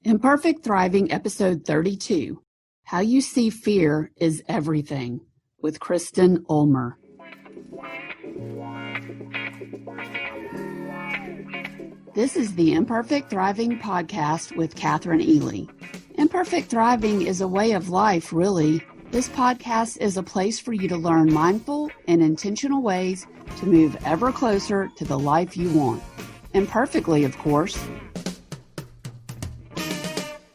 Imperfect Thriving, Episode 32, How You See Fear is Everything, with Kristen Ulmer. This is the Imperfect Thriving podcast with Kathryn Ely. Imperfect Thriving is a way of life, really. This podcast is a place for you to learn mindful and intentional ways to move ever closer to the life you want. Imperfectly, of course.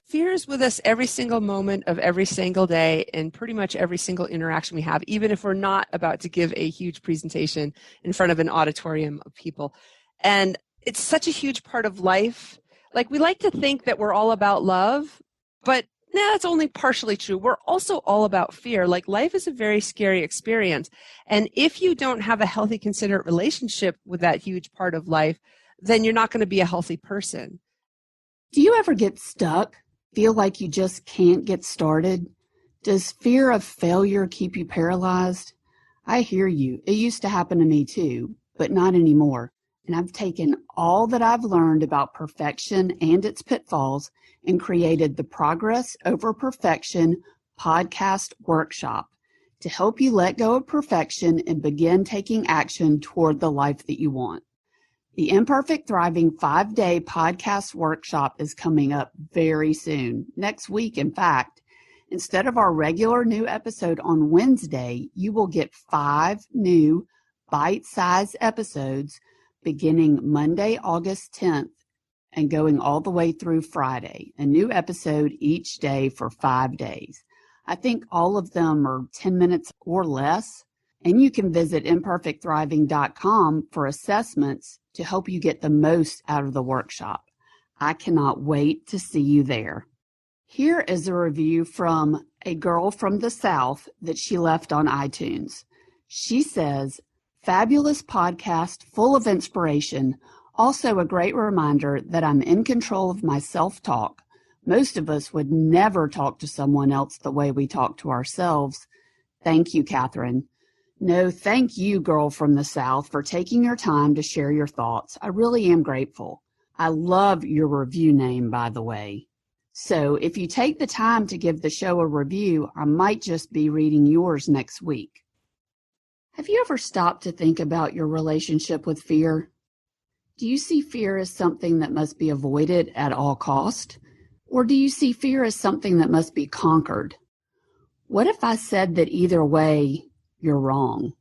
Fear is with us every single moment of every single day and pretty much every single interaction we have, even if we're not about to give a huge presentation in front of an auditorium of people. And it's such a huge part of life. Like, we like to think that we're all about love, but that's only partially true. We're also all about fear. Like, life is a very scary experience. And if you don't have a healthy, considerate relationship with that huge part of life, then you're not going to be a healthy person. Do you ever get stuck? Feel like you just can't get started? Does fear of failure keep you paralyzed? I hear you. It used to happen to me too, but not anymore. And I've taken all that I've learned about perfection and its pitfalls and created the Progress Over Perfection podcast workshop to help you let go of perfection and begin taking action toward the life that you want. The Imperfect Thriving 5-day podcast workshop is coming up very soon, next week, in fact. Instead of our regular new episode on Wednesday, you will get 5 new bite-sized episodes beginning Monday, August 10th, and going all the way through Friday. A new episode each day for 5 days. I think all of them are 10 minutes or less, and you can visit imperfectthriving.com for assessments to help you get the most out of the workshop. I cannot wait to see you there. Here is a review from a girl from the South that she left on iTunes. She says, "Fabulous podcast, full of inspiration. Also a great reminder that I'm in control of my self-talk. Most of us would never talk to someone else the way we talk to ourselves. Thank you, Kathryn." No, thank you, girl from the South, for taking your time to share your thoughts. I really am grateful. I love your review name, by the way. So if you take the time to give the show a review, I might just be reading yours next week. Have you ever stopped to think about your relationship with fear? Do you see fear as something that must be avoided at all cost? Or do you see fear as something that must be conquered? What if I said that either way, you're wrong?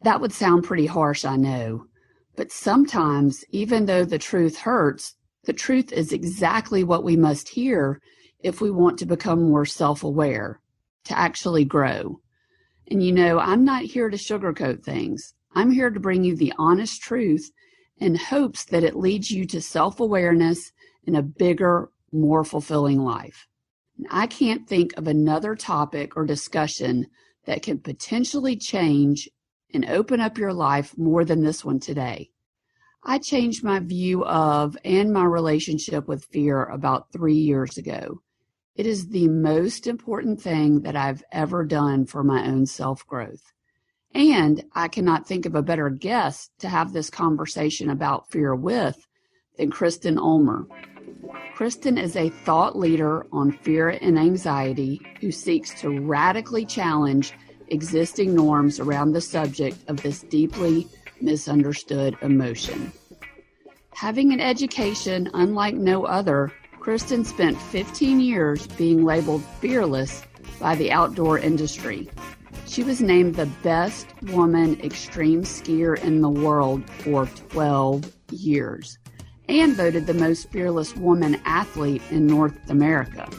That would sound pretty harsh, I know. But sometimes, even though the truth hurts, the truth is exactly what we must hear if we want to become more self-aware, to actually grow. And you know, I'm not here to sugarcoat things. I'm here to bring you the honest truth in hopes that it leads you to self-awareness and a bigger, more fulfilling life. And I can't think of another topic or discussion that can potentially change and open up your life more than this one today. I changed my view of and my relationship with fear about 3 years ago. It is the most important thing that I've ever done for my own self-growth. And I cannot think of a better guest to have this conversation about fear with than Kristen Ulmer. Kristen is a thought leader on fear and anxiety who seeks to radically challenge existing norms around the subject of this deeply misunderstood emotion. Having an education unlike no other, Kristen spent 15 years being labeled fearless by the outdoor industry. She was named the best woman extreme skier in the world for 12 years. And voted the most fearless woman athlete in North America.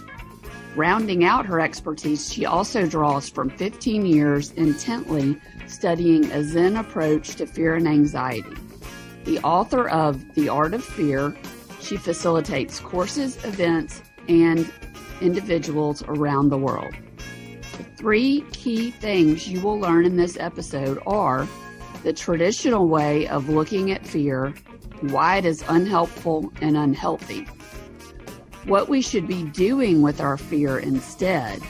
Rounding out her expertise, she also draws from 15 years intently studying a Zen approach to fear and anxiety. The author of The Art of Fear, she facilitates courses, events, and individuals around the world. The 3 key things you will learn in this episode are the traditional way of looking at fear, why it is unhelpful and unhealthy, what we should be doing with our fear instead,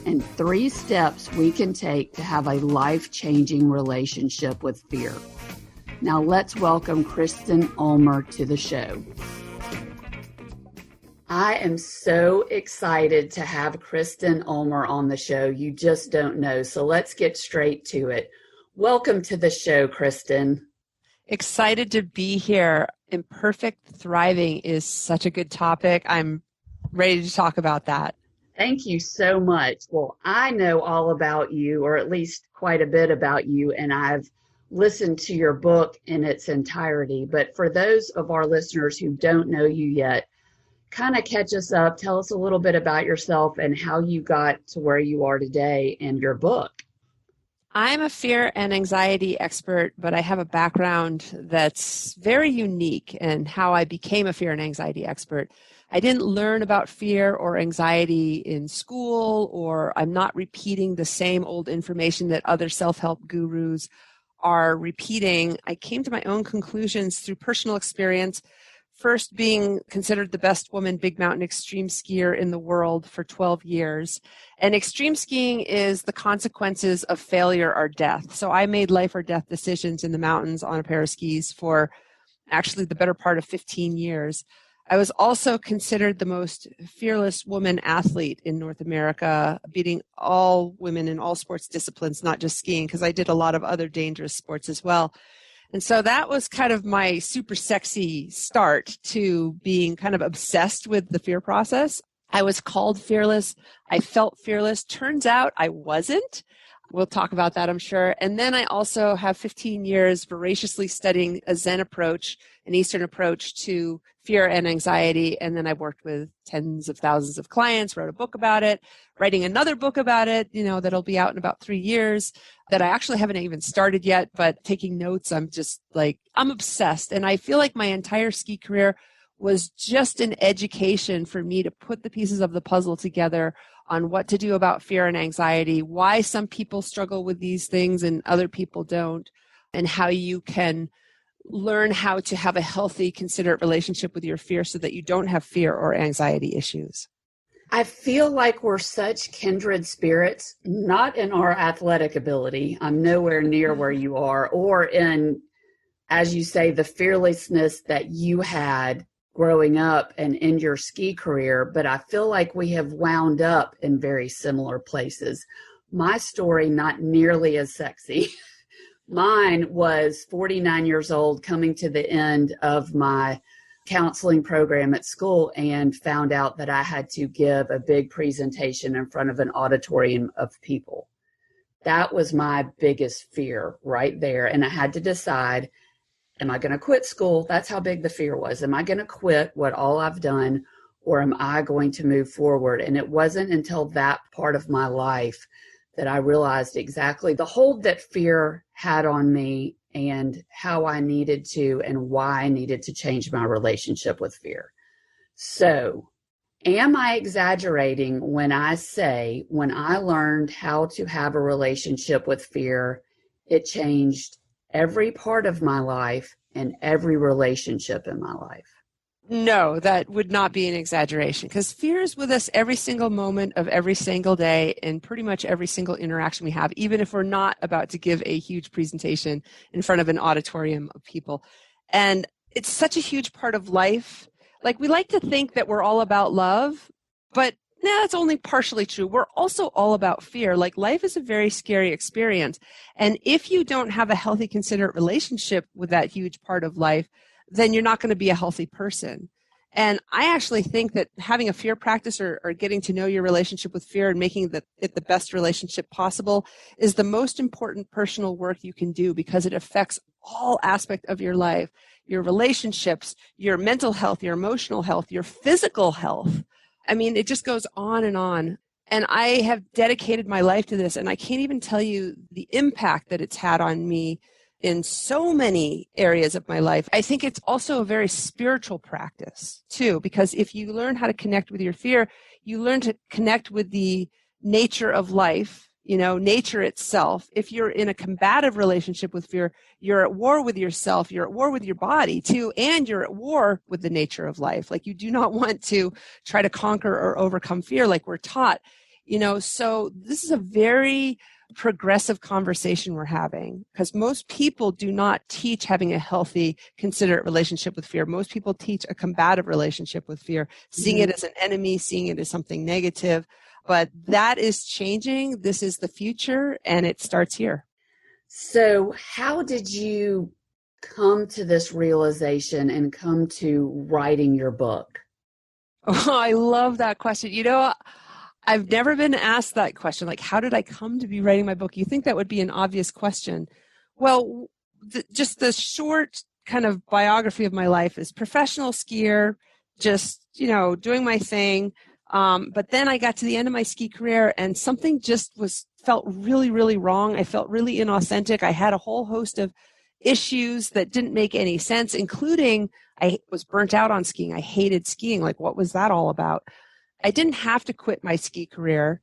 and 3 steps we can take to have a life-changing relationship with fear. Now let's welcome Kristen Ulmer to the show. I am so excited to have Kristen Ulmer on the show. You just don't know. So let's get straight to it. Welcome to the show, Kristen. Excited to be here. Imperfect thriving is such a good topic. I'm ready to talk about that. Thank you so much. Well, I know all about you, or at least quite a bit about you, and I've listened to your book in its entirety. But for those of our listeners who don't know you yet, kind of catch us up. Tell us a little bit about yourself and how you got to where you are today and your book. I'm a fear and anxiety expert, but I have a background that's very unique in how I became a fear and anxiety expert. I didn't learn about fear or anxiety in school, or I'm not repeating the same old information that other self-help gurus are repeating. I came to my own conclusions through personal experience. First, being considered the best woman big mountain extreme skier in the world for 12 years. And extreme skiing is the consequences of failure or death. So I made life or death decisions in the mountains on a pair of skis for actually the better part of 15 years. I was also considered the most fearless woman athlete in North America, beating all women in all sports disciplines, not just skiing, because I did a lot of other dangerous sports as well. And so that was kind of my super sexy start to being kind of obsessed with the fear process. I was called fearless. I felt fearless. Turns out I wasn't. We'll talk about that, I'm sure. And then I also have 15 years voraciously studying a Zen approach, an Eastern approach to fear and anxiety. And then I worked with tens of thousands of clients, wrote a book about it, writing another book about it, that'll be out in about 3 years, that I actually haven't even started yet, but taking notes, I'm obsessed. And I feel like my entire ski career was just an education for me to put the pieces of the puzzle together on what to do about fear and anxiety, why some people struggle with these things and other people don't, and how you can learn how to have a healthy, considerate relationship with your fear so that you don't have fear or anxiety issues. I feel like we're such kindred spirits, not in our athletic ability. I'm nowhere near where you are, or in, as you say, the fearlessness that you had growing up and in your ski career, but I feel like we have wound up in very similar places. My story, not nearly as sexy. Mine was 49 years old, coming to the end of my counseling program at school, and found out that I had to give a big presentation in front of an auditorium of people. That was my biggest fear right there. And I had to decide, am I going to quit school? That's how big the fear was. Am I going to quit what all I've done, or am I going to move forward? And it wasn't until that part of my life that I realized exactly the hold that fear had on me and how I needed to and why I needed to change my relationship with fear. So, am I exaggerating when I say when I learned how to have a relationship with fear, it changed every part of my life and every relationship in my life? No, that would not be an exaggeration, because fear is with us every single moment of every single day and pretty much every single interaction we have, even if we're not about to give a huge presentation in front of an auditorium of people. And it's such a huge part of life. Like, we like to think that we're all about love, but that's only partially true. We're also all about fear. Like, life is a very scary experience. And if you don't have a healthy, considerate relationship with that huge part of life, then you're not going to be a healthy person. And I actually think that having a fear practice or getting to know your relationship with fear and making it the best relationship possible is the most important personal work you can do, because it affects all aspects of your life, your relationships, your mental health, your emotional health, your physical health. I mean, it just goes on and on. And I have dedicated my life to this, and I can't even tell you the impact that it's had on me in so many areas of my life. I think it's also a very spiritual practice too, because if you learn how to connect with your fear, you learn to connect with the nature of life, nature itself. If you're in a combative relationship with fear, you're at war with yourself, you're at war with your body too, and you're at war with the nature of life. Like, you do not want to try to conquer or overcome fear like we're taught, so this is a very progressive conversation we're having, because most people do not teach having a healthy, considerate relationship with fear. Most people teach a combative relationship with fear, seeing it as an enemy, seeing it as something negative. But that is changing. This is the future, and it starts here. So how did you come to this realization and come to writing your book? Oh, I love that question. I've never been asked that question. Like, how did I come to be writing my book? You think that would be an obvious question. Well, just the short kind of biography of my life is professional skier, just, doing my thing. But then I got to the end of my ski career and something just felt really, really wrong. I felt really inauthentic. I had a whole host of issues that didn't make any sense, including I was burnt out on skiing. I hated skiing. Like, what was that all about? I didn't have to quit my ski career.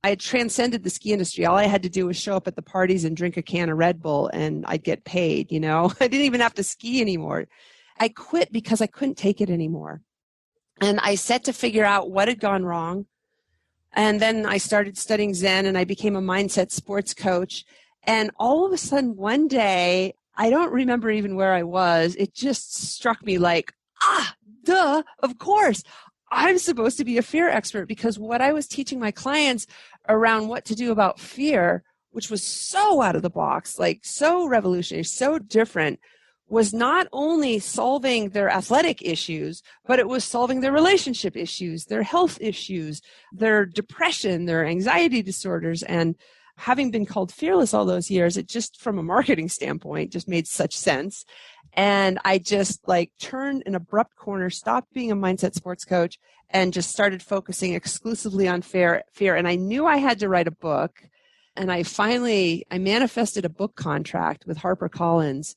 I had transcended the ski industry. All I had to do was show up at the parties and drink a can of Red Bull and I'd get paid, I didn't even have to ski anymore. I quit because I couldn't take it anymore. And I set to figure out what had gone wrong. And then I started studying Zen and I became a mindset sports coach. And all of a sudden, one day, I don't remember even where I was. It just struck me like, duh, of course. I'm supposed to be a fear expert, because what I was teaching my clients around what to do about fear, which was so out of the box, like so revolutionary, so different, was not only solving their athletic issues, but it was solving their relationship issues, their health issues, their depression, their anxiety disorders. And having been called fearless all those years, it just, from a marketing standpoint, just made such sense. And I just turned an abrupt corner, stopped being a mindset sports coach, and just started focusing exclusively on fear. And I knew I had to write a book. And I manifested a book contract with HarperCollins,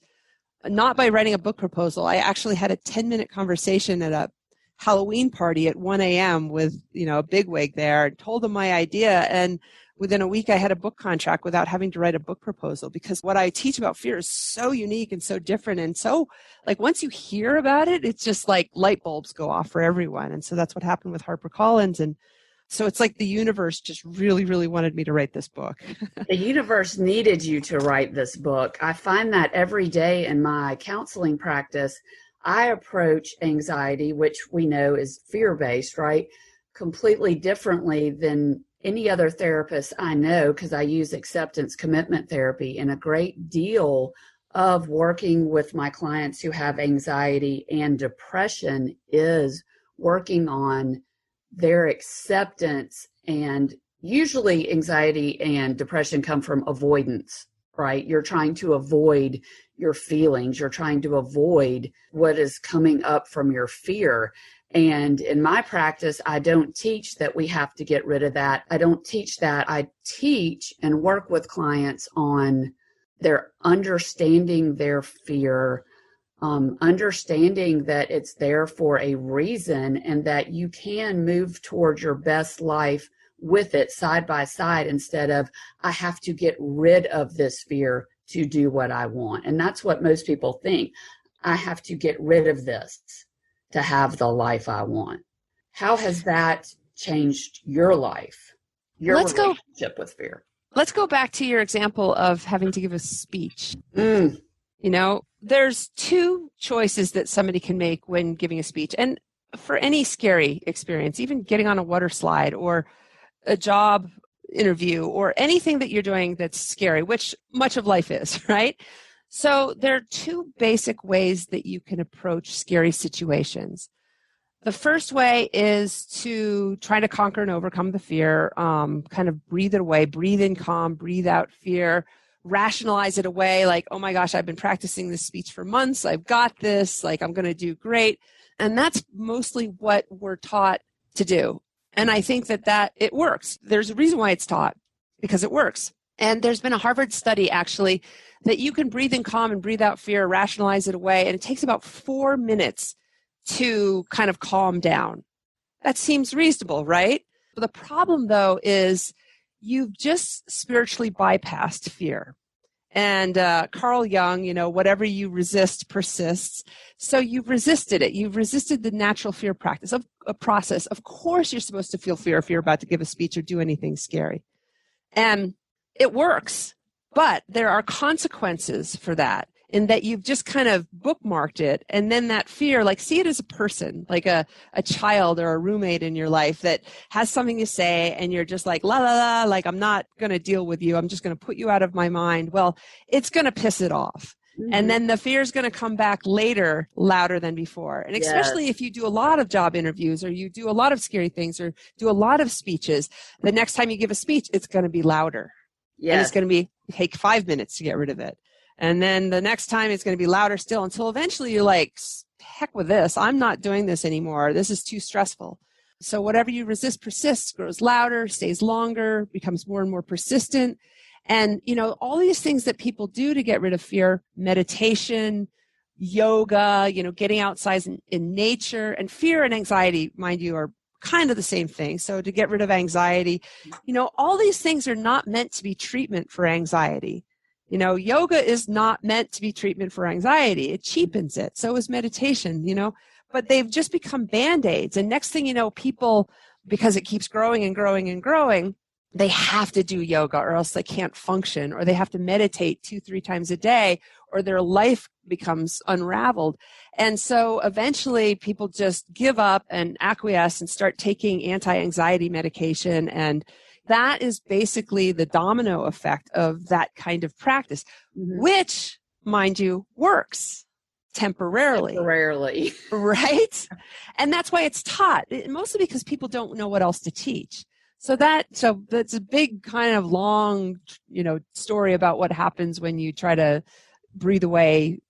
not by writing a book proposal. I actually had a 10-minute conversation at a Halloween party at 1 a.m. with, a bigwig there, and told them my idea. And within a week, I had a book contract without having to write a book proposal, because what I teach about fear is so unique and so different. And so once you hear about it, it's just like light bulbs go off for everyone. And so that's what happened with HarperCollins. And so it's like the universe just really, really wanted me to write this book. The universe needed you to write this book. I find that every day in my counseling practice. I approach anxiety, which we know is fear-based, right, completely differently than any other therapist I know, because I use acceptance commitment therapy, and a great deal of working with my clients who have anxiety and depression is working on their acceptance. And usually anxiety and depression come from avoidance, right? You're trying to avoid your feelings. You're trying to avoid what is coming up from your fear. And in my practice, I don't teach that we have to get rid of that. I don't teach that. I teach and work with clients on their understanding their fear, understanding that it's there for a reason, and that you can move towards your best life with it side by side, instead of, I have to get rid of this fear to do what I want. And that's what most people think. I have to get rid of this to have the life I want. How has that changed your life, your relationship with fear? Let's go back to your example of having to give a speech. There's two choices that somebody can make when giving a speech. And for any scary experience, even getting on a water slide or a job interview or anything that you're doing that's scary, which much of life is, right? So there are two basic ways that you can approach scary situations. The first way is to try to conquer and overcome the fear, kind of breathe it away, breathe in calm, breathe out fear, rationalize it away, like, oh my gosh, I've been practicing this speech for months, I've got this, like, I'm going to do great. And that's mostly what we're taught to do. And I think that it works. There's a reason why it's taught, because it works. And there's been a Harvard study, actually, that you can breathe in calm and breathe out fear, rationalize it away, and it takes about 4 minutes to kind of calm down. That seems reasonable, right? But the problem, though, is you've just spiritually bypassed fear. And Carl Jung, whatever you resist persists. So you've resisted it. You've resisted the natural fear practice of a process. Of course, you're supposed to feel fear if you're about to give a speech or do anything scary. And it works, but there are consequences for that, in that you've just kind of bookmarked it. And then that fear, like, see it as a person, like a child or a roommate in your life that has something to say, and you're just like, la, la, la, like, I'm not going to deal with you. I'm just going to put you out of my mind. Well, it's going to piss it off. Mm-hmm. And then the fear is going to come back later, louder than before. And especially if you do a lot of job interviews, or you do a lot of scary things, or do a lot of speeches, the next time you give a speech, it's going to be louder. Yes. And it's going to take 5 minutes to get rid of it. And then the next time it's going to be louder still, until eventually you're like, heck with this. I'm not doing this anymore. This is too stressful. So whatever you resist persists, grows louder, stays longer, becomes more and more persistent. And, all these things that people do to get rid of fear, meditation, yoga, getting outside in nature, and fear and anxiety, mind you, are kind of the same thing. So to get rid of anxiety, all these things are not meant to be treatment for anxiety. Yoga is not meant to be treatment for anxiety. It cheapens it. So is meditation, but they've just become Band-Aids. And next thing you know, people, because it keeps growing and growing and growing, they have to do yoga or else they can't function, or they have to meditate 2-3 times a day, or their life becomes unraveled. And so eventually people just give up and acquiesce and start taking anti-anxiety medication. And that is basically the domino effect of that kind of practice, which, mind you, works temporarily. Right? And that's why it's taught, mostly because people don't know what else to teach. So that's a big kind of long, story about what happens when you try to breathe away,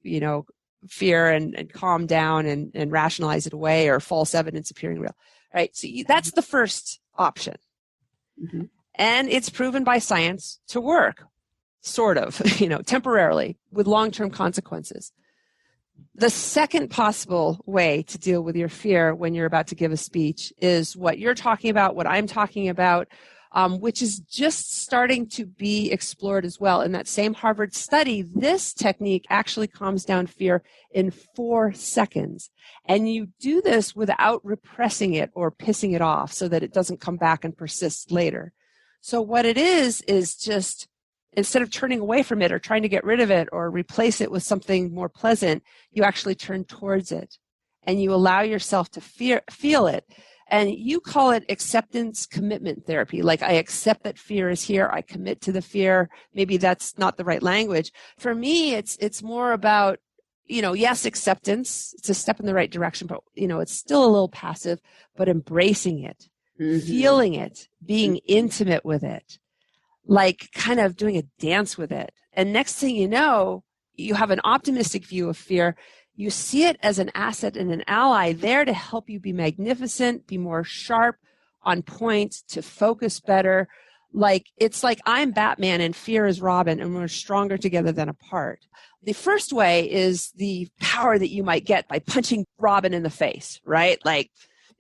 fear and calm down and rationalize it away, or false evidence appearing real, right? So that's the first option. Mm-hmm. And it's proven by science to work, sort of, temporarily, with long-term consequences. The second possible way to deal with your fear when you're about to give a speech is what you're talking about, what I'm talking about, which is just starting to be explored as well. In that same Harvard study, this technique actually calms down fear in 4 seconds. And you do this without repressing it or pissing it off so that it doesn't come back and persist later. So what it is just, instead of turning away from it or trying to get rid of it or replace it with something more pleasant, you actually turn towards it and you allow yourself to feel it. And you call it acceptance commitment therapy. Like, I accept that fear is here. I commit to the fear. Maybe that's not the right language. For me, it's more about, yes, acceptance. It's a step in the right direction, but, it's still a little passive, but embracing it, feeling it, being intimate with it, like kind of doing a dance with it. And next thing you know, you have an optimistic view of fear. You see it as an asset and an ally there to help you be magnificent, be more sharp, on point, to focus better. Like, it's like I'm Batman and fear is Robin, and we're stronger together than apart. The first way is the power that you might get by punching Robin in the face, right? Like,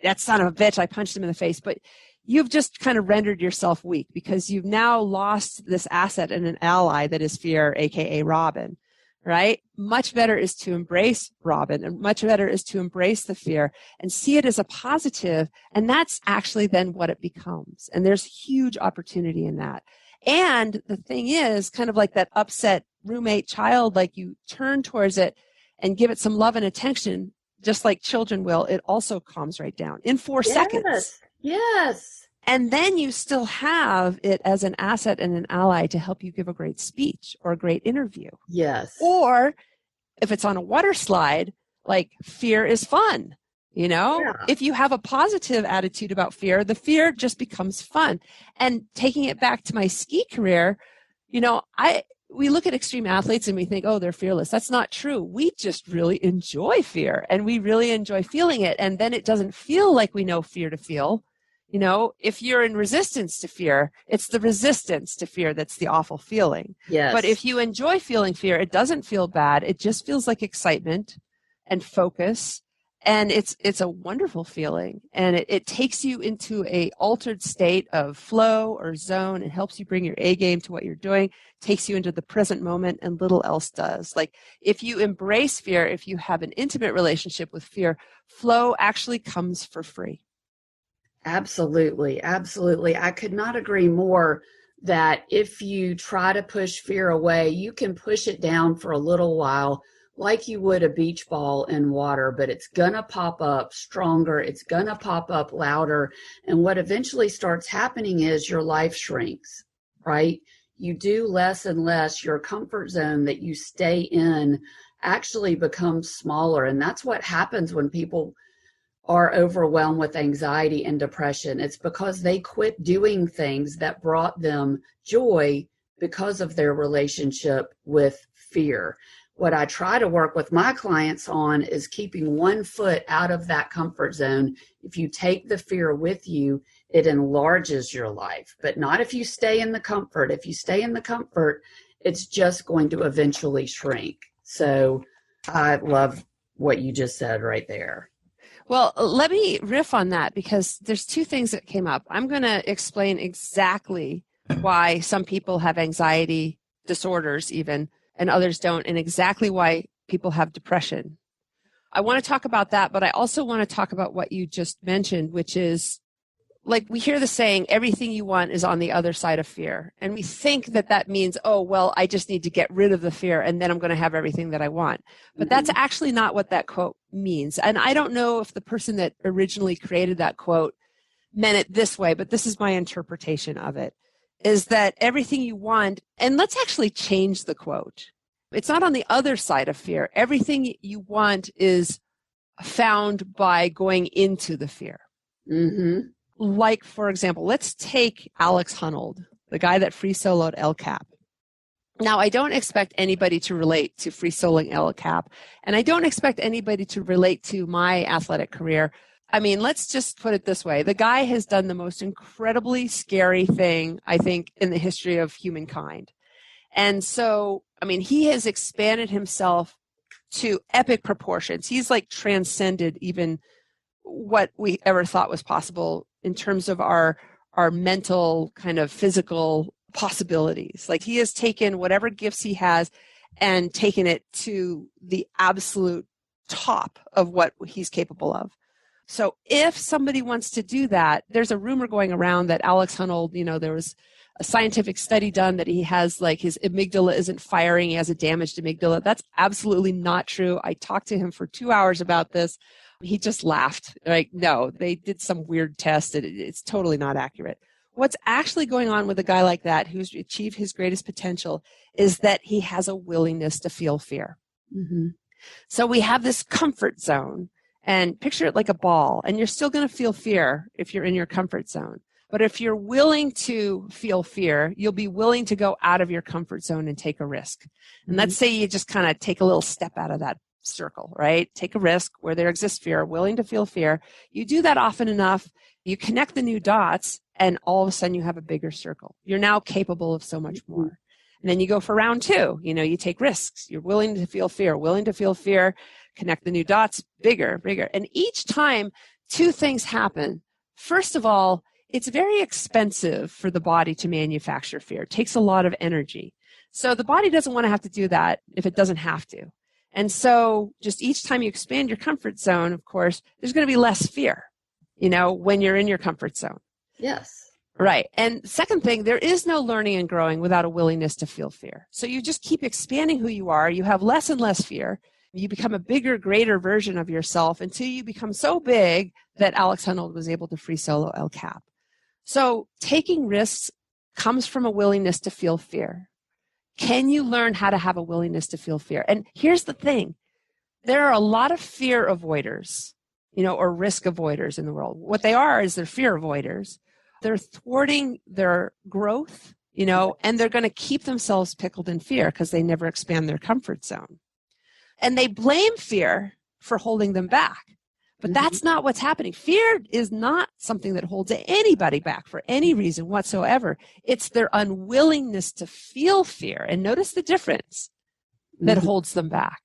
that son of a bitch, I punched him in the face. But you've just kind of rendered yourself weak because you've now lost this asset and an ally that is fear, aka Robin, right? Much better is to embrace Robin, and much better is to embrace the fear and see it as a positive. And that's actually then what it becomes. And there's huge opportunity in that. And the thing is, kind of like that upset roommate child, like, you turn towards it and give it some love and attention, just like children will, it also calms right down in 4 seconds. Yes. And then you still have it as an asset and an ally to help you give a great speech or a great interview. Yes. Or if it's on a water slide, like, fear is fun. If you have a positive attitude about fear, the fear just becomes fun. And taking it back to my ski career, we look at extreme athletes and we think, oh, they're fearless. That's not true. We just really enjoy fear, and we really enjoy feeling it. And then it doesn't feel like we know fear to feel. If you're in resistance to fear, it's the resistance to fear that's the awful feeling. Yes. But if you enjoy feeling fear, it doesn't feel bad. It just feels like excitement and focus. And it's a wonderful feeling. And it takes you into a altered state of flow or zone. It helps you bring your A game to what you're doing, takes you into the present moment, and little else does. Like, if you embrace fear, if you have an intimate relationship with fear, flow actually comes for free. Absolutely. Absolutely. I could not agree more that if you try to push fear away, you can push it down for a little while, like you would a beach ball in water, but it's going to pop up stronger. It's going to pop up louder. And what eventually starts happening is your life shrinks, right? You do less and less. Your comfort zone that you stay in actually becomes smaller. And that's what happens when people are overwhelmed with anxiety and depression. It's because they quit doing things that brought them joy because of their relationship with fear. What I try to work with my clients on is keeping one foot out of that comfort zone. If you take the fear with you, it enlarges your life, but not if you stay in the comfort. If you stay in the comfort, it's just going to eventually shrink. So I love what you just said right there. Well, let me riff on that because there's two things that came up. I'm going to explain exactly why some people have anxiety disorders even, and others don't, and exactly why people have depression. I want to talk about that, but I also want to talk about what you just mentioned, which is like we hear the saying, everything you want is on the other side of fear. And we think that that means, oh, well, I just need to get rid of the fear and then I'm going to have everything that I want. But that's actually not what that quote means. And I don't know if the person that originally created that quote meant it this way, but this is my interpretation of it, is that everything you want, and let's actually change the quote. It's not on the other side of fear. Everything you want is found by going into the fear. Mm-hmm. Like, for example, let's take Alex Honnold, the guy that free soloed El Cap. Now, I don't expect anybody to relate to free soloing El Cap, and I don't expect anybody to relate to my athletic career. I mean, let's just put it this way. The guy has done the most incredibly scary thing, I think, in the history of humankind. And so, I mean, he has expanded himself to epic proportions. He's like transcended even what we ever thought was possible in terms of our mental kind of physical possibilities. Like he has taken whatever gifts he has and taken it to the absolute top of what he's capable of. So if somebody wants to do that, there's a rumor going around that Alex Honnold, there was a scientific study done that he has like his amygdala isn't firing. He has a damaged amygdala. That's absolutely not true. I talked to him for 2 hours about this. He just laughed. Like, no, they did some weird test. It's totally not accurate. What's actually going on with a guy like that who's achieved his greatest potential is that he has a willingness to feel fear. Mm-hmm. So we have this comfort zone, and picture it like a ball, and you're still going to feel fear if you're in your comfort zone. But if you're willing to feel fear, you'll be willing to go out of your comfort zone and take a risk. And let's say you just kind of take a little step out of that circle, right? Take a risk where there exists fear, willing to feel fear. You do that often enough, you connect the new dots, and all of a sudden you have a bigger circle. You're now capable of so much more. And then you go for round two. You take risks. You're willing to feel fear, connect the new dots, bigger. And each time two things happen. First of all, it's very expensive for the body to manufacture fear. It takes a lot of energy. So the body doesn't want to have to do that if it doesn't have to. And so just each time you expand your comfort zone, of course, there's going to be less fear, when you're in your comfort zone. Yes. Right. And second thing, there is no learning and growing without a willingness to feel fear. So you just keep expanding who you are. You have less and less fear. You become a bigger, greater version of yourself until you become so big that Alex Honnold was able to free solo El Cap. So taking risks comes from a willingness to feel fear. Can you learn how to have a willingness to feel fear? And here's the thing. There are a lot of fear avoiders, or risk avoiders in the world. What they are is they're fear avoiders. They're thwarting their growth, and they're going to keep themselves pickled in fear because they never expand their comfort zone. And they blame fear for holding them back. But that's not what's happening. Fear is not something that holds anybody back for any reason whatsoever. It's their unwillingness to feel fear. And notice the difference that holds them back.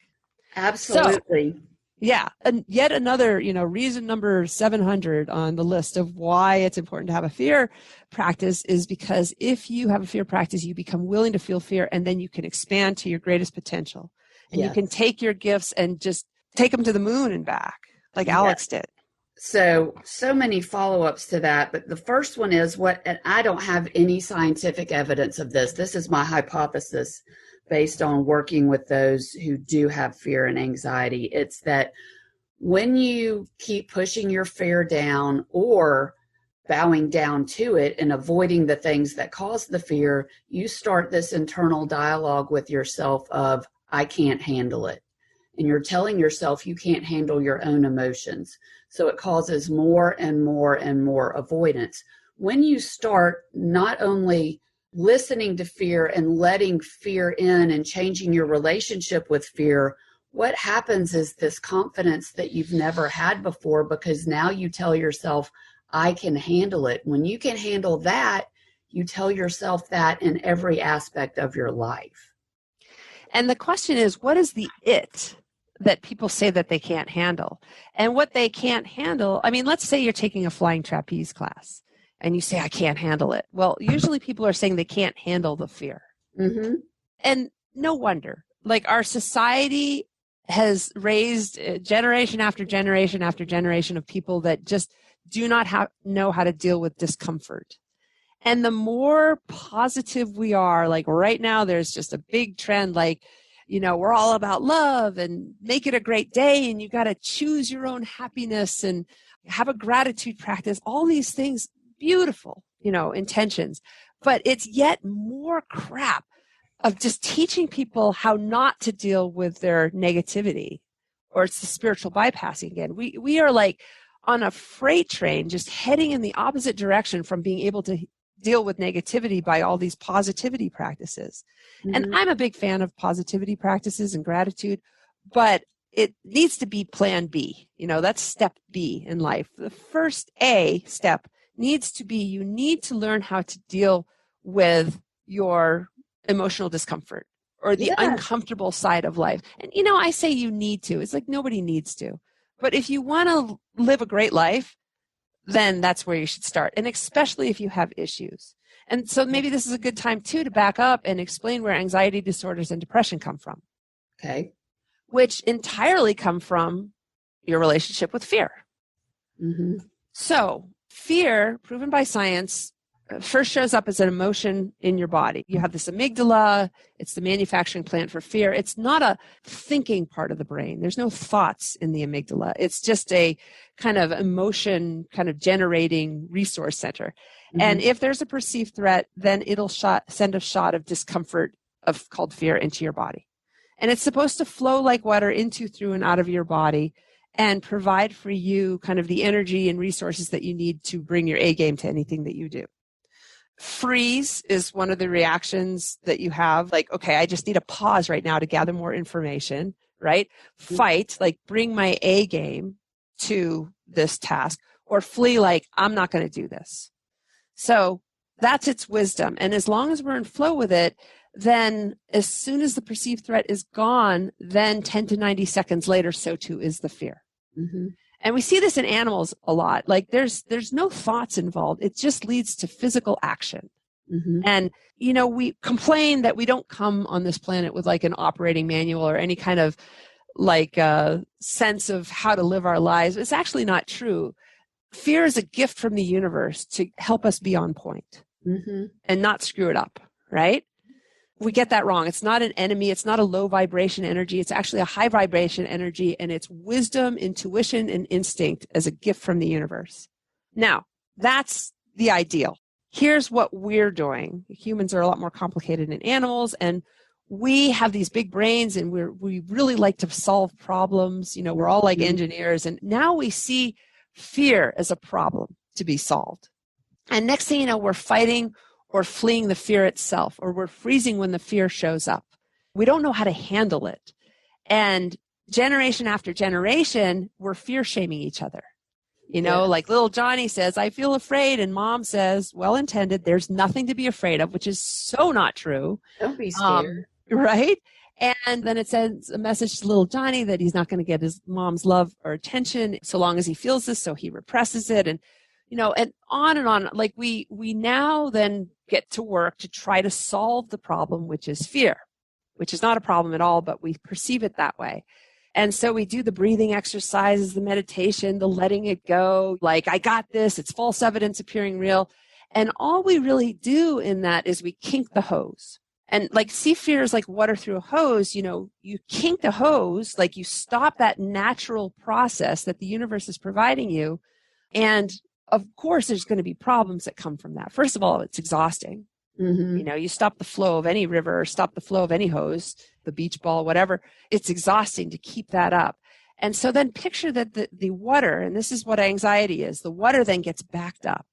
Absolutely. So, yeah. And yet another, reason number 700 on the list of why it's important to have a fear practice is because if you have a fear practice, you become willing to feel fear, and then you can expand to your greatest potential. And you can take your gifts and just take them to the moon and back. Like Alex did. So many follow-ups to that, but the first one is and I don't have any scientific evidence of this. This is my hypothesis based on working with those who do have fear and anxiety. It's that when you keep pushing your fear down or bowing down to it and avoiding the things that cause the fear, you start this internal dialogue with yourself of, I can't handle it. And you're telling yourself you can't handle your own emotions. So it causes more and more and more avoidance. When you start not only listening to fear and letting fear in and changing your relationship with fear, what happens is this confidence that you've never had before, because now you tell yourself, I can handle it. When you can handle that, you tell yourself that in every aspect of your life. And the question is, what is the it that people say that they can't handle? And what they can't handle, I mean, let's say you're taking a flying trapeze class and you say, I can't handle it. Well, usually people are saying they can't handle the fear. Mm-hmm. And no wonder. Like, our society has raised generation after generation after generation of people that just do not know how to deal with discomfort. And the more positive we are, like right now, there's just a big trend, like, we're all about love and make it a great day, and you got to choose your own happiness and have a gratitude practice, all these things, beautiful, intentions. But it's yet more crap of just teaching people how not to deal with their negativity, or it's the spiritual bypassing again. We are like on a freight train, just heading in the opposite direction from being able to deal with negativity by all these positivity practices. Mm-hmm. And I'm a big fan of positivity practices and gratitude, but it needs to be plan B. That's step B in life. The first A step needs to be, you need to learn how to deal with your emotional discomfort or the uncomfortable side of life. And, I say you need to. It's like nobody needs to. But if you want to live a great life, then that's where you should start. And especially if you have issues. And so maybe this is a good time, too, to back up and explain where anxiety disorders and depression come from. Okay. Which entirely come from your relationship with fear. Mm-hmm. So fear, proven by science, first shows up as an emotion in your body. You have this amygdala. It's the manufacturing plant for fear. It's not a thinking part of the brain. There's no thoughts in the amygdala. It's just a kind of emotion, kind of generating resource center. Mm-hmm. And if there's a perceived threat, then it'll send a shot of discomfort called fear into your body. And it's supposed to flow like water into, through, and out of your body and provide for you kind of the energy and resources that you need to bring your A game to anything that you do. Freeze is one of the reactions that you have, like, okay, I just need a pause right now to gather more information, right? Fight, like bring my A game to this task, or flee, like I'm not going to do this. So that's its wisdom. And as long as we're in flow with it, then as soon as the perceived threat is gone, then 10 to 90 seconds later, so too is the fear. Mm-hmm. And we see this in animals a lot. Like there's no thoughts involved. It just leads to physical action. Mm-hmm. And, we complain that we don't come on this planet with like an operating manual or any kind of like sense of how to live our lives. It's actually not true. Fear is a gift from the universe to help us be on point and not screw it up, right? We get that wrong. It's not an enemy. It's not a low vibration energy. It's actually a high vibration energy, and it's wisdom, intuition, and instinct as a gift from the universe. Now, that's the ideal. Here's what we're doing. Humans are a lot more complicated than animals, and we have these big brains, and we really like to solve problems. We're all like engineers, and now we see fear as a problem to be solved. And next thing you know, we're fighting or fleeing the fear itself, or we're freezing when the fear shows up. We don't know how to handle it. And generation after generation, we're fear shaming each other. Like little Johnny says, I feel afraid. And mom says, well intended, there's nothing to be afraid of, which is so not true. Don't be scared. Right? And then it sends a message to little Johnny that he's not going to get his mom's love or attention so long as he feels this, so he represses it. And and on. Like we now then get to work to try to solve the problem, which is fear, which is not a problem at all, but we perceive it that way. And so we do the breathing exercises, the meditation, the letting it go, like, I got this, it's false evidence appearing real. And all we really do in that is we kink the hose. And like, see fear is like water through a hose. You kink the hose, like you stop that natural process that the universe is providing you. And of course, there's going to be problems that come from that. First of all, it's exhausting. Mm-hmm. You stop the flow of any river, or stop the flow of any hose, the beach ball, whatever. It's exhausting to keep that up. And so then picture that the water, and this is what anxiety is, the water then gets backed up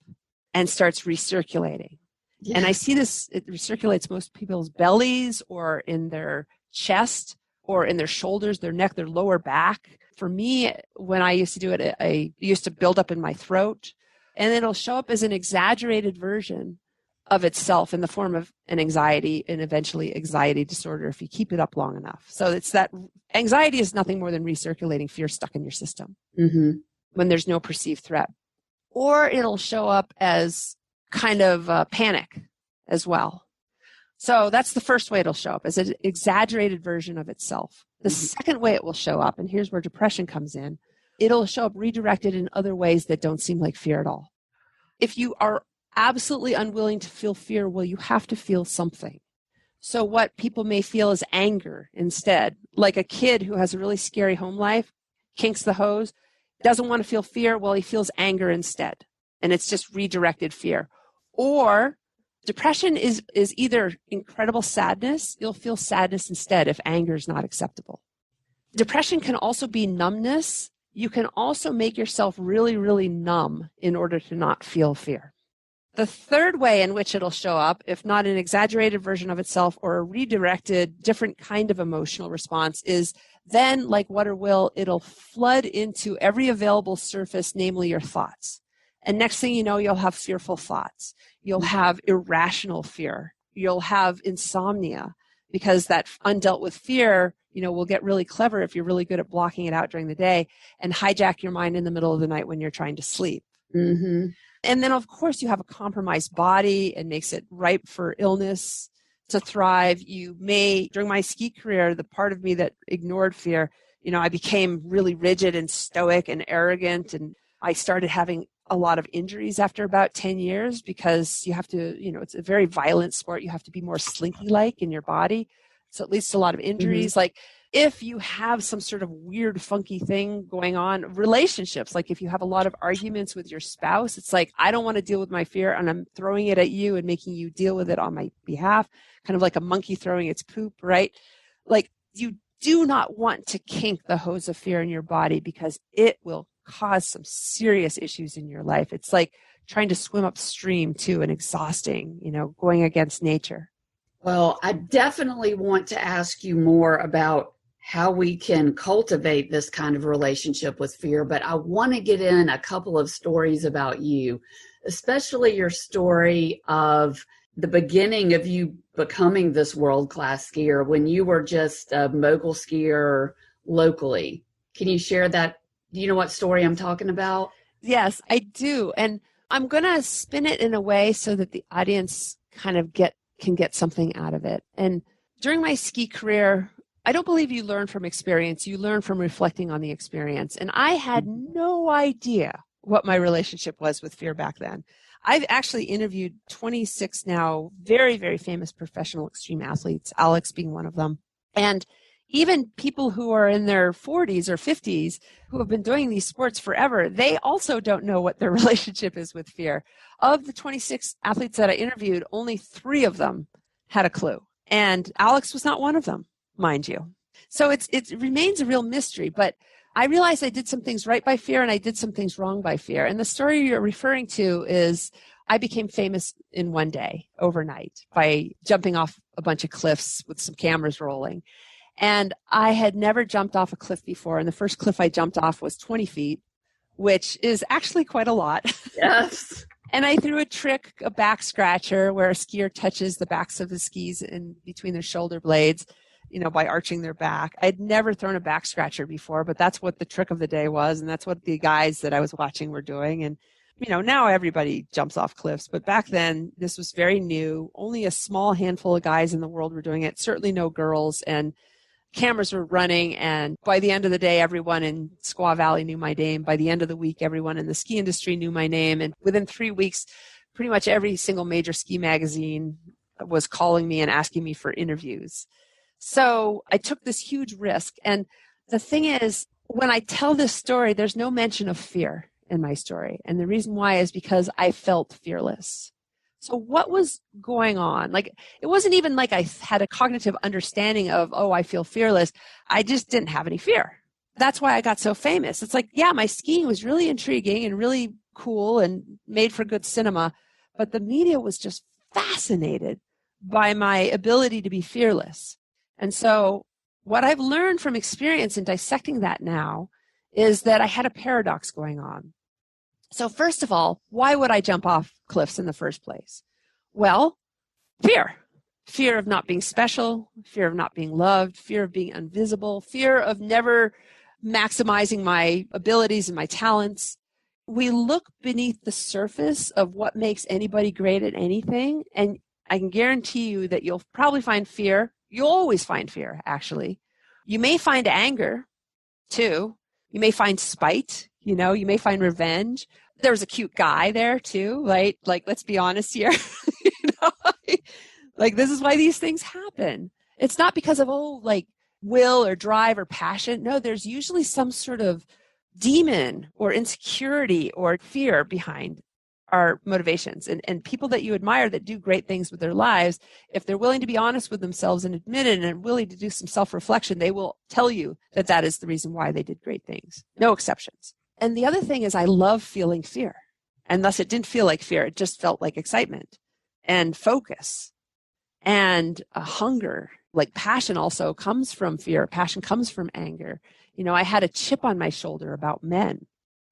and starts recirculating. Yeah. And I see this, it recirculates most people's bellies or in their chest or in their shoulders, their neck, their lower back. For me, when I used to do it, I used to build up in my throat, and it'll show up as an exaggerated version of itself in the form of an anxiety and eventually anxiety disorder if you keep it up long enough. So it's that anxiety is nothing more than recirculating fear stuck in your system when there's no perceived threat. Or it'll show up as kind of panic as well. So that's the first way it'll show up, as an exaggerated version of itself. The second way it will show up, and here's where depression comes in, it'll show up redirected in other ways that don't seem like fear at all. If you are absolutely unwilling to feel fear, well, you have to feel something. So what people may feel is anger instead. Like a kid who has a really scary home life, kinks the hose, doesn't want to feel fear, well, he feels anger instead. And it's just redirected fear. Or depression is either incredible sadness, you'll feel sadness instead if anger is not acceptable. Depression can also be numbness. You can also make yourself really, really numb in order to not feel fear. The third way in which it'll show up, if not an exaggerated version of itself or a redirected, different kind of emotional response, is then, like water will, it'll flood into every available surface, namely your thoughts. And next thing you know, you'll have fearful thoughts. You'll have irrational fear. You'll have insomnia, because that undealt with fear, will get really clever if you're really good at blocking it out during the day and hijack your mind in the middle of the night when you're trying to sleep. Mm-hmm. And then, of course, you have a compromised body and makes it ripe for illness to thrive. You may, during my ski career, the part of me that ignored fear, I became really rigid and stoic and arrogant, and I started having a lot of injuries after about 10 years because you have to, it's a very violent sport. You have to be more slinky-like in your body. So it leads to a lot of injuries. Mm-hmm. Like if you have some sort of weird, funky thing going on, relationships, like if you have a lot of arguments with your spouse, it's like, I don't want to deal with my fear and I'm throwing it at you and making you deal with it on my behalf, kind of like a monkey throwing its poop, right? Like you do not want to kink the hose of fear in your body because it will cause some serious issues in your life. It's like trying to swim upstream too and exhausting, going against nature. Well, I definitely want to ask you more about how we can cultivate this kind of relationship with fear, but I want to get in a couple of stories about you, especially your story of the beginning of you becoming this world-class skier when you were just a mogul skier locally. Can you share that? Do you know what story I'm talking about? Yes, I do. And I'm going to spin it in a way so that the audience kind of can get something out of it. And during my ski career, I don't believe you learn from experience. You learn from reflecting on the experience. And I had no idea what my relationship was with fear back then. I've actually interviewed 26 now very, very famous professional extreme athletes, Alex being one of them. And even people who are in their 40s or 50s who have been doing these sports forever, they also don't know what their relationship is with fear. Of the 26 athletes that I interviewed, only 3 of them had a clue. And Alex was not one of them, mind you. So it remains a real mystery, but I realized I did some things right by fear and I did some things wrong by fear. And the story you're referring to is I became famous in one day, overnight, by jumping off a bunch of cliffs with some cameras rolling. And I had never jumped off a cliff before. And the first cliff I jumped off was 20 feet, which is actually quite a lot. Yes. And I threw a trick, a back scratcher, where a skier touches the backs of his skis in between their shoulder blades, by arching their back. I'd never thrown a back scratcher before, but that's what the trick of the day was. And that's what the guys that I was watching were doing. And, now everybody jumps off cliffs, but back then this was very new. Only a small handful of guys in the world were doing it. Certainly no girls. And cameras were running, and by the end of the day, everyone in Squaw Valley knew my name. By the end of the week, everyone in the ski industry knew my name. And within 3 weeks, pretty much every single major ski magazine was calling me and asking me for interviews. So I took this huge risk. And the thing is, when I tell this story, there's no mention of fear in my story. And the reason why is because I felt fearless. So what was going on? Like, it wasn't even like I had a cognitive understanding of, oh, I feel fearless. I just didn't have any fear. That's why I got so famous. It's like, yeah, my skiing was really intriguing and really cool and made for good cinema, but the media was just fascinated by my ability to be fearless. And so what I've learned from experience in dissecting that now is that I had a paradox going on. So first of all, why would I jump off cliffs in the first place? Well, fear. Fear of not being special, fear of not being loved, fear of being invisible, fear of never maximizing my abilities and my talents. We look beneath the surface of what makes anybody great at anything, and I can guarantee you that you'll probably find fear. You'll always find fear, actually. You may find anger, too. You may find spite, you may find revenge. There's a cute guy there too, right? Like, let's be honest here. Like, this is why these things happen. It's not because of, will or drive or passion. No, there's usually some sort of demon or insecurity or fear behind our motivations. And people that you admire that do great things with their lives, if they're willing to be honest with themselves and admit it and willing to do some self-reflection, they will tell you that that is the reason why they did great things. No exceptions. And the other thing is, I love feeling fear. And thus it didn't feel like fear. It just felt like excitement and focus and a hunger. Like, passion also comes from fear. Passion comes from anger. I had a chip on my shoulder about men.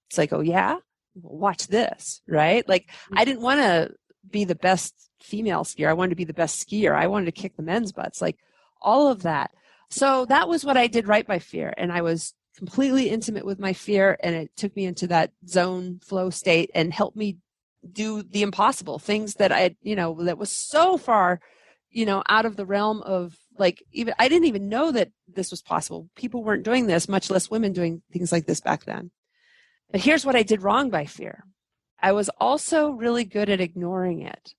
It's like, oh yeah? Well, watch this, right? Like, I didn't want to be the best female skier. I wanted to be the best skier. I wanted to kick the men's butts, like all of that. So that was what I did right by fear. And I was completely intimate with my fear, and it took me into that zone flow state and helped me do the impossible things that that was so far, out of the realm of, like, even I didn't even know that this was possible. People weren't doing this, much less women doing things like this back then. But here's what I did wrong by fear. I was also really good at ignoring it.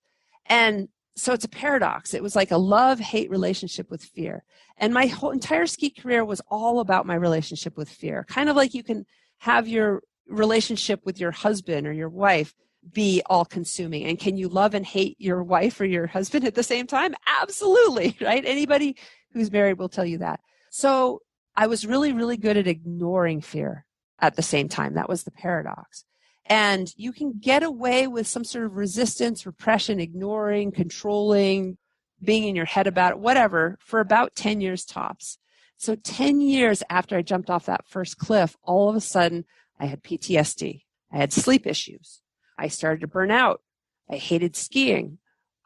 And so it's a paradox. It was like a love-hate relationship with fear. And my whole entire ski career was all about my relationship with fear. Kind of like you can have your relationship with your husband or your wife be all-consuming. And can you love and hate your wife or your husband at the same time? Absolutely, right? Anybody who's married will tell you that. So I was really, really good at ignoring fear at the same time. That was the paradox. And you can get away with some sort of resistance, repression, ignoring, controlling, being in your head about it, whatever, for about 10 years tops. So 10 years after I jumped off that first cliff, all of a sudden I had PTSD. I had sleep issues. I started to burn out. I hated skiing.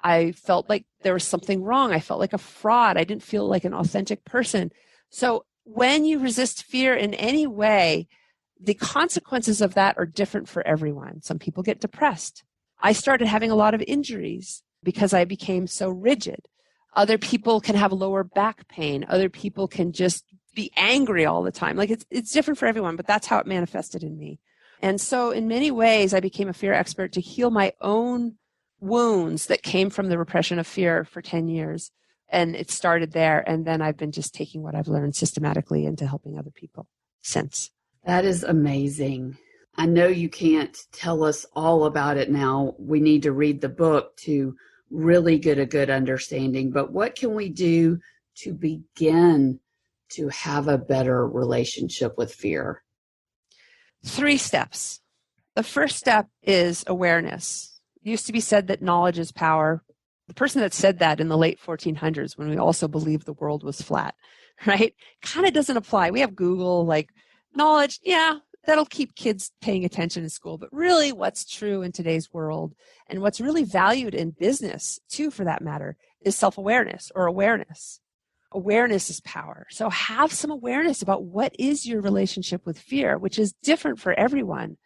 I felt like there was something wrong. I felt like a fraud. I didn't feel like an authentic person. So when you resist fear in any way, the consequences of that are different for everyone. Some people get depressed. I started having a lot of injuries because I became so rigid. Other people can have lower back pain. Other people can just be angry all the time. Like, it's different for everyone, but that's how it manifested in me. And so in many ways, I became a fear expert to heal my own wounds that came from the repression of fear for 10 years. And it started there. And then I've been just taking what I've learned systematically into helping other people since. That is amazing. I know you can't tell us all about it now. We need to read the book to really get a good understanding. But what can we do to begin to have a better relationship with fear? 3 steps. The first step is awareness. It used to be said that knowledge is power. The person that said that in the late 1400s, when we also believed the world was flat, right? Kind of doesn't apply. We have Google, like, knowledge, yeah, that'll keep kids paying attention in school. But really what's true in today's world, and what's really valued in business too, for that matter, is self-awareness or awareness. Awareness is power. So have some awareness about what is your relationship with fear, which is different for everyone.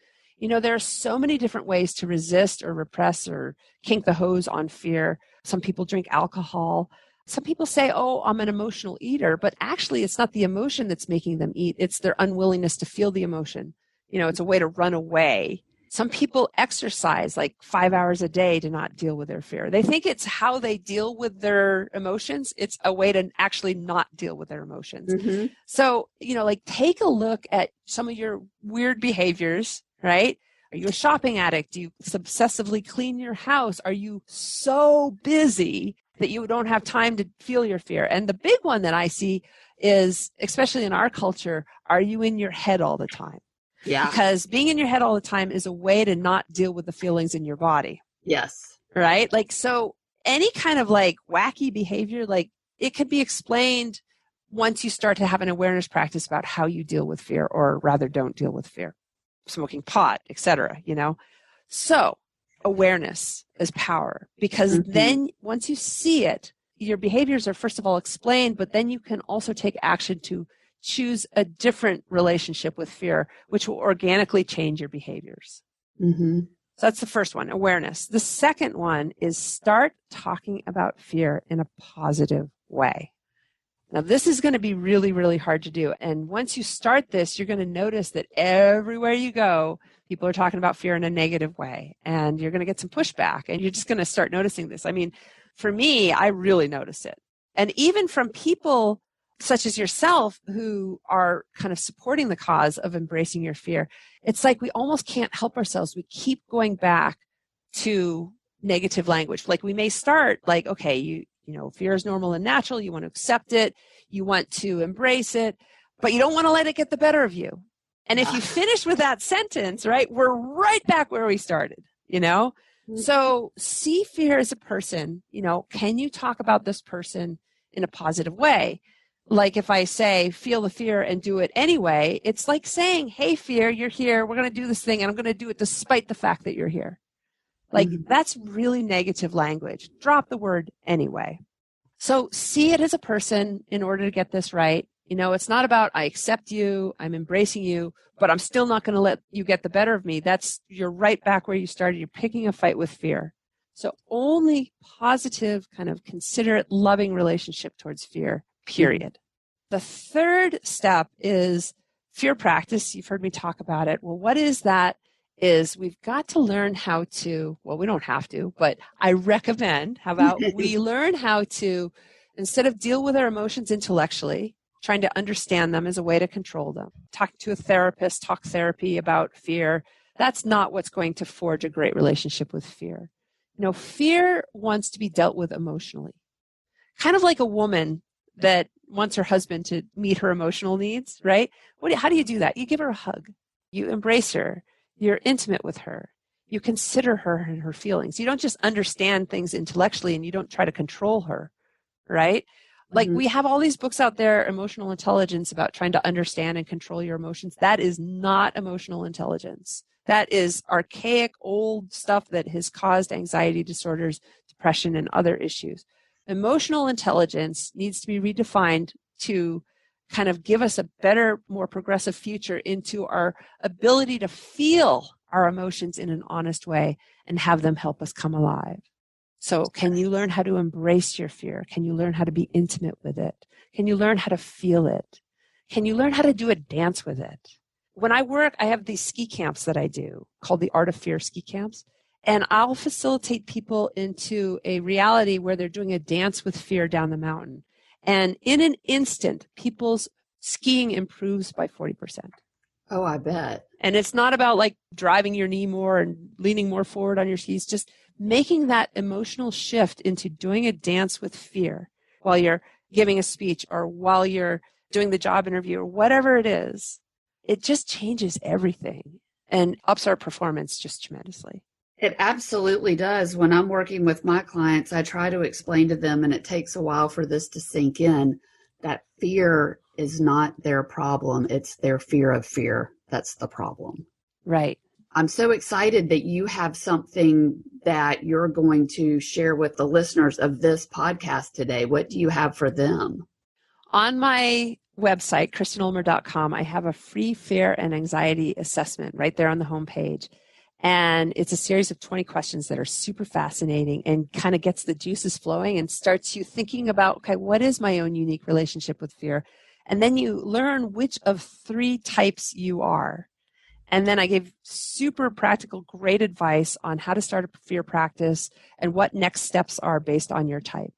There are so many different ways to resist or repress or kink the hose on fear. Some people drink alcohol. some people say, oh, I'm an emotional eater, but actually it's not the emotion that's making them eat. It's their unwillingness to feel the emotion. It's a way to run away. Some people exercise like 5 hours a day to not deal with their fear. They think it's how they deal with their emotions. It's a way to actually not deal with their emotions. Mm-hmm. So, like take a look at some of your weird behaviors, right? Are you a shopping addict? Do you obsessively clean your house? Are you so busy that you don't have time to feel your fear? And the big one that I see is, especially in our culture, are you in your head all the time? Yeah. Because being in your head all the time is a way to not deal with the feelings in your body. Yes. Right? So any kind of wacky behavior, it could be explained once you start to have an awareness practice about how you deal with fear, or rather don't deal with fear. Smoking pot, etc. So awareness is power, because then once you see it, your behaviors are first of all explained, but then you can also take action to choose a different relationship with fear, which will organically change your behaviors. Mm-hmm. So that's the first one, awareness. The second one is start talking about fear in a positive way. Now, this is going to be really, really hard to do. And once you start this, you're going to notice that everywhere you go, people are talking about fear in a negative way, and you're going to get some pushback, and you're just going to start noticing this. I mean, for me, I really notice it. And even from people such as yourself who are kind of supporting the cause of embracing your fear, it's like we almost can't help ourselves. We keep going back to negative language. We may start okay, you fear is normal and natural. You want to accept it. You want to embrace it, but you don't want to let it get the better of you. And if you finish with that sentence, right, we're right back where we started, So see fear as a person. Can you talk about this person in a positive way? Like if I say, feel the fear and do it anyway, it's like saying, hey, fear, you're here. We're going to do this thing, and I'm going to do it despite the fact that you're here. That's really negative language. Drop the word anyway. So see it as a person in order to get this right. It's not about I accept you, I'm embracing you, but I'm still not going to let you get the better of me. You're right back where you started. You're picking a fight with fear. So only positive, kind of considerate, loving relationship towards fear, period. The third step is fear practice. You've heard me talk about it. Well, what is that? Is we've got to learn how to, well, we don't have to, but I recommend, how about we learn how to, instead of deal with our emotions intellectually, trying to understand them as a way to control them. Talk to a therapist, talk therapy about fear. That's not what's going to forge a great relationship with fear. Fear wants to be dealt with emotionally. Kind of like a woman that wants her husband to meet her emotional needs, right? How do you do that? You give her a hug. You embrace her. You're intimate with her. You consider her and her feelings. You don't just understand things intellectually, and you don't try to control her, right? We have all these books out there, emotional intelligence, about trying to understand and control your emotions. That is not emotional intelligence. That is archaic, old stuff that has caused anxiety disorders, depression, and other issues. Emotional intelligence needs to be redefined to kind of give us a better, more progressive future into our ability to feel our emotions in an honest way and have them help us come alive. So can you learn how to embrace your fear? Can you learn how to be intimate with it? Can you learn how to feel it? Can you learn how to do a dance with it? When I work, I have these ski camps that I do called the Art of Fear ski camps. And I'll facilitate people into a reality where they're doing a dance with fear down the mountain. And in an instant, people's skiing improves by 40%. Oh, I bet. And it's not about driving your knee more and leaning more forward on your skis, just making that emotional shift into doing a dance with fear while you're giving a speech or while you're doing the job interview or whatever it is. It just changes everything and ups our performance just tremendously. It absolutely does. When I'm working with my clients, I try to explain to them, and it takes a while for this to sink in, that fear is not their problem. It's their fear of fear. That's the problem. Right. I'm so excited that you have something that you're going to share with the listeners of this podcast today. What do you have for them? On my website, KristenUlmer.com, I have a free fear and anxiety assessment right there on the homepage. And it's a series of 20 questions that are super fascinating and kind of gets the juices flowing and starts you thinking about, okay, what is my own unique relationship with fear? And then you learn which of 3 types you are. And then I gave super practical, great advice on how to start a fear practice and what next steps are based on your type.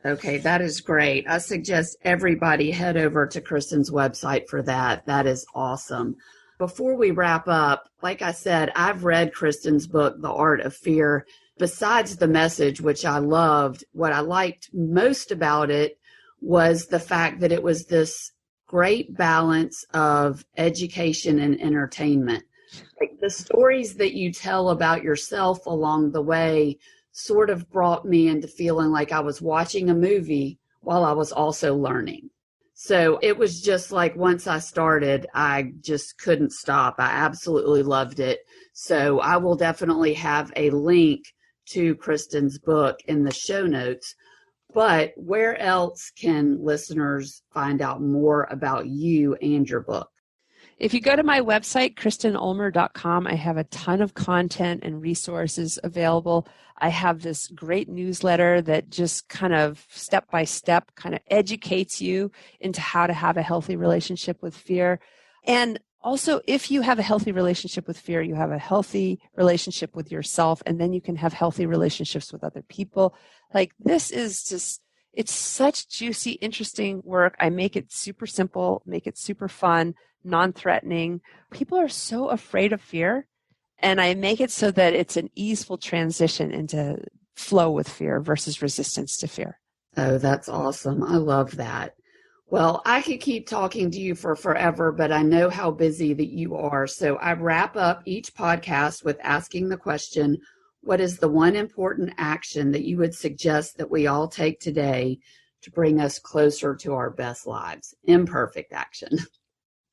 Okay, that is great. I suggest everybody head over to Kristen's website for that. That is awesome. Before we wrap up, like I said, I've read Kristen's book, The Art of Fear. Besides the message, which I loved, what I liked most about it was the fact that it was this great balance of education and entertainment. Like the stories that you tell about yourself along the way sort of brought me into feeling like I was watching a movie while I was also learning. So it was just like once I started, I just couldn't stop. I absolutely loved it. So I will definitely have a link to Kristen's book in the show notes. But where else can listeners find out more about you and your book? If you go to my website, KristenUlmer.com, I have a ton of content and resources available. I have this great newsletter that just kind of step by step kind of educates you into how to have a healthy relationship with fear. And also, if you have a healthy relationship with fear, you have a healthy relationship with yourself, and then you can have healthy relationships with other people. Like this is just, it's such juicy, interesting work. I make it super simple, make it super fun, non-threatening. People are so afraid of fear, and I make it so that it's an easeful transition into flow with fear versus resistance to fear. Oh, that's awesome. I love that. Well, I could keep talking to you for forever, but I know how busy that you are. So I wrap up each podcast with asking the question, what is the one important action that you would suggest that we all take today to bring us closer to our best lives? Imperfect action.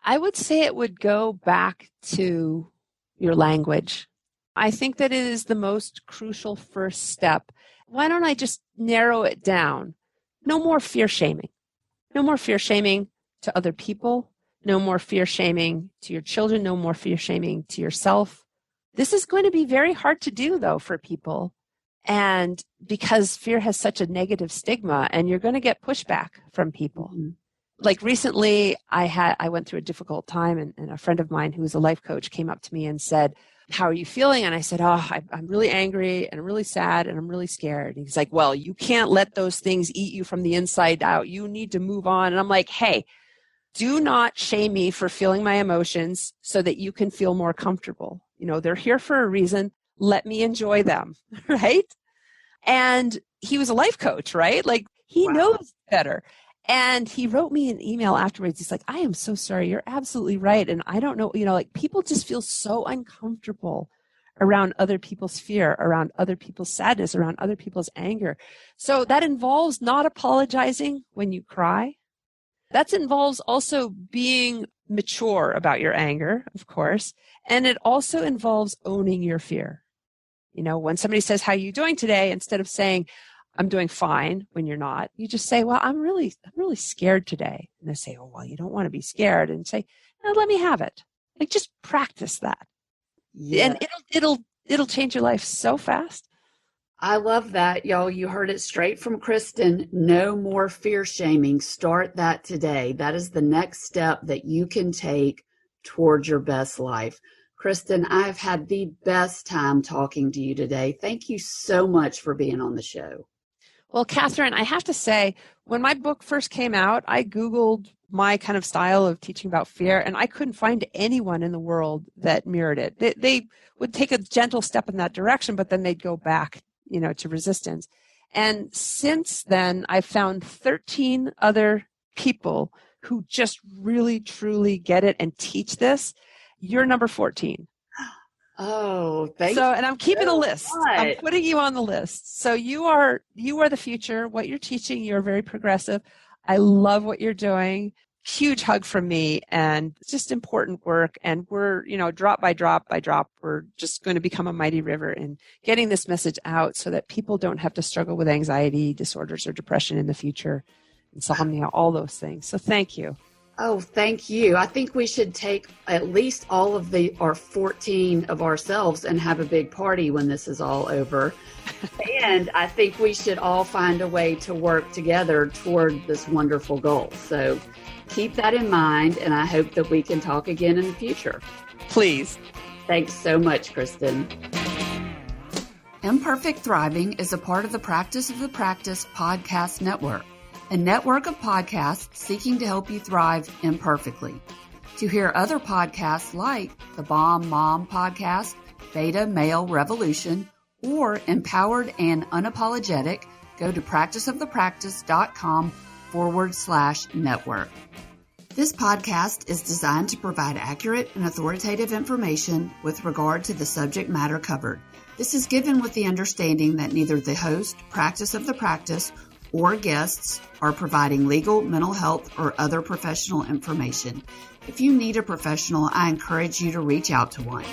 I would say it would go back to your language. I think that it is the most crucial first step. Why don't I just narrow it down? No more fear shaming. No more fear shaming to other people. No more fear shaming to your children. No more fear shaming to yourself. This is going to be very hard to do, though, for people. And because fear has such a negative stigma, and you're going to get pushback from people. Mm-hmm. Like recently, I went through a difficult time, and a friend of mine who is a life coach came up to me and said, how are you feeling? And I said, I'm really angry, and I'm really sad, and I'm really scared. And he's like, well, you can't let those things eat you from the inside out. You need to move on. And I'm like, hey, do not shame me for feeling my emotions so that you can feel more comfortable. You know, they're here for a reason. Let me enjoy them, right? And he was a life coach, right? Like he knows better. And he wrote me an email afterwards. He's like, I am so sorry. You're absolutely right. And I don't know, like people just feel so uncomfortable around other people's fear, around other people's sadness, around other people's anger. So that involves not apologizing when you cry. That involves also being mature about your anger, of course. And it also involves owning your fear. You know, when somebody says, how are you doing today? Instead of saying, I'm doing fine when you're not, you just say, well, I'm really scared today. And they say, oh, well, you don't want to be scared. And say, no, let me have it. Like just practice that. Yeah. And it'll change your life so fast. I love that, y'all. You heard it straight from Kristen. No more fear shaming. Start that today. That is the next step that you can take towards your best life. Kristen, I've had the best time talking to you today. Thank you so much for being on the show. Well, Kathryn, I have to say, when my book first came out, I Googled my kind of style of teaching about fear, and I couldn't find anyone in the world that mirrored it. They would take a gentle step in that direction, but then they'd go back, to resistance. And since then, I've found 13 other people who just really, truly get it and teach this. You're number 14. Oh, thank you. And I'm keeping a list. Much. I'm putting you on the list. So you are the future. What you're teaching, you're very progressive. I love what you're doing. Huge hug from me, and it's just important work. And we're, drop by drop by drop, we're just going to become a mighty river in getting this message out so that people don't have to struggle with anxiety disorders or depression in the future, insomnia, all those things. So thank you. Oh, thank you. I think we should take at least all of our 14 of ourselves and have a big party when this is all over. And I think we should all find a way to work together toward this wonderful goal. So keep that in mind, and I hope that we can talk again in the future. Please. Thanks so much, Kristen. Imperfect Thriving is a part of the Practice of the Practice podcast network, a network of podcasts seeking to help you thrive imperfectly. To hear other podcasts like the Bomb Mom podcast, Beta Male Revolution, or Empowered and Unapologetic, go to practiceofthepractice.com/network. This podcast is designed to provide accurate and authoritative information with regard to the subject matter covered. This is given with the understanding that neither the host, Practice of the Practice, or guests are providing legal, mental health, or other professional information. If you need a professional, I encourage you to reach out to one.